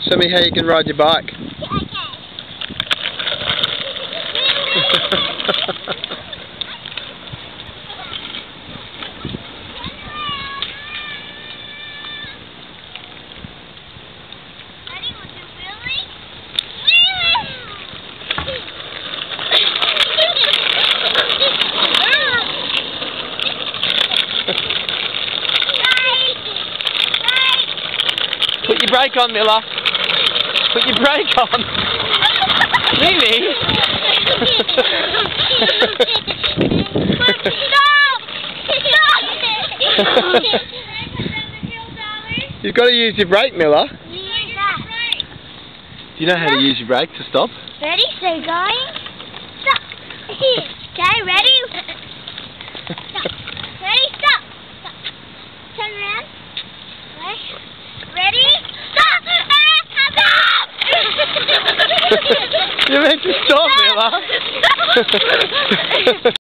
Show me how you can ride your bike. Put your brake on, Miller. Put your brake on. Really? Stop! You've got to use your brake, Miller. Do Do you know how to use your brake to stop? Ready, say going. Stop. Okay, ready? Stop. Ready, stop. Stop. Turn around. Ready? Stop! Stop! You're meant to stop, Miller.